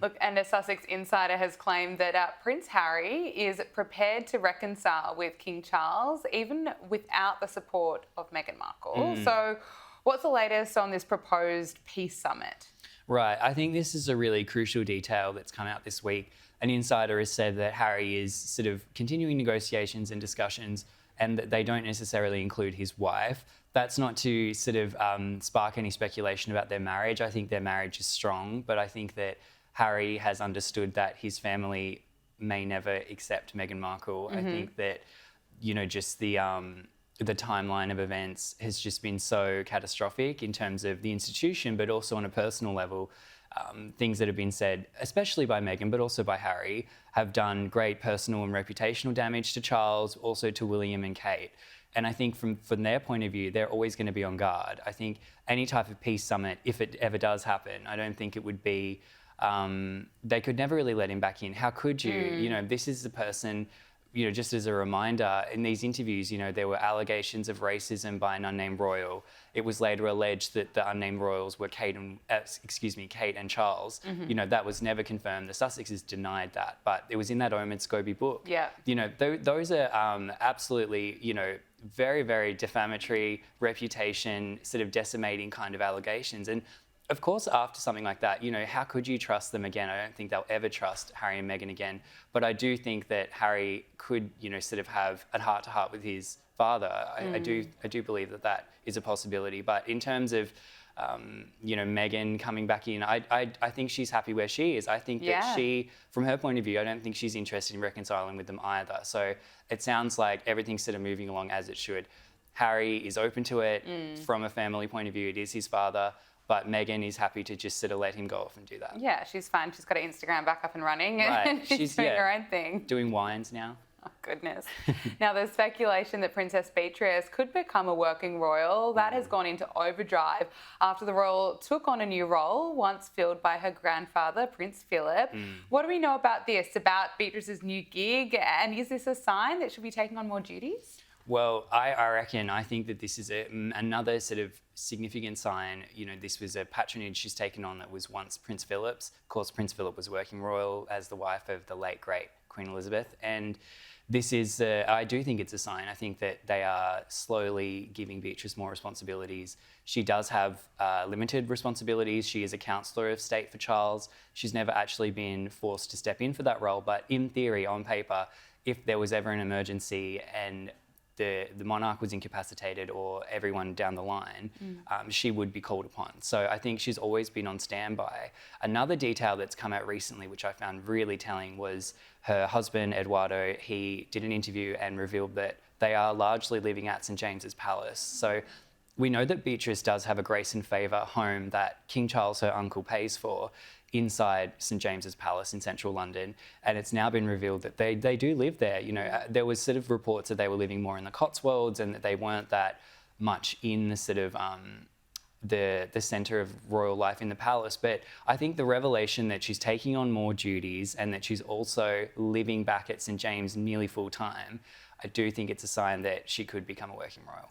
Look, and a Sussex insider has claimed that Prince Harry is prepared to reconcile with King Charles, even without the support of Meghan Markle. So what's the latest on this proposed peace summit? Right. I think this is a really crucial detail that's come out this week. An insider has said that Harry is sort of continuing negotiations and discussions and that they don't necessarily include his wife. That's not to sort of spark any speculation about their marriage. I think their marriage is strong, but I think that Harry has understood that his family may never accept Meghan Markle. I think that, you know, just the timeline of events has just been so catastrophic in terms of the institution, but also on a personal level. Things that have been said, especially by Meghan, but also by Harry, have done great personal and reputational damage to Charles, also to William and Kate. And I think from their point of view, they're always going to be on guard. I think any type of peace summit, if it ever does happen, I don't think it would be, they could never really let him back in. How could you? You know, this is the person, you know, just as a reminder, in these interviews, you know, there were allegations of racism by an unnamed royal. It was later alleged that the unnamed royals were Kate and Charles. You know, that was never confirmed. The Sussexes denied that, but it was in that Omid Scobie book. Yeah. You know, those are absolutely, you know, very, very defamatory, reputation, sort of decimating kind of allegations. And of course, after something like that, you know, how could you trust them again? I don't think they'll ever trust Harry and Meghan again. But I do think that Harry could, you know, sort of have a heart-to-heart with his father. I do believe that that is a possibility. But in terms of, you know, Meghan coming back in, I think she's happy where she is. I think that she, from her point of view, I don't think she's interested in reconciling with them either. So it sounds like everything's sort of moving along as it should. Harry is open to it. From a family point of view, it is his father. But Meghan is happy to just sort of let him go off and do that. Yeah, she's fine. She's got her Instagram back up and running. Right. And she's doing her own thing. Doing wines now. Oh, goodness. Now, there's speculation that Princess Beatrice could become a working royal. That has gone into overdrive after the royal took on a new role, once filled by her grandfather, Prince Philip. What do we know about this, about Beatrice's new gig? And is this a sign that she'll be taking on more duties? Well, I think that this is another sort of significant sign. You know, this was a patronage she's taken on that was once Prince Philip's. Of course, Prince Philip was working royal as the wife of the late, great Queen Elizabeth. And this is, I do think it's a sign. I think that they are slowly giving Beatrice more responsibilities. She does have limited responsibilities. She is a counsellor of state for Charles. She's never actually been forced to step in for that role. But in theory, on paper, if there was ever an emergency and the monarch was incapacitated or everyone down the line, she would be called upon. So I think she's always been on standby. Another detail that's come out recently, which I found really telling, was her husband, Eduardo. He did an interview and revealed that they are largely living at St James's Palace. So we know that Beatrice does have a grace and favour home that King Charles, her uncle, pays for inside St James's Palace in central London, and it's now been revealed that they do live there. You know, there was sort of reports that they were living more in the Cotswolds and that they weren't that much in the sort of the centre of royal life in the palace. But I think the revelation that she's taking on more duties and that she's also living back at St James nearly full time, I do think it's a sign that she could become a working royal.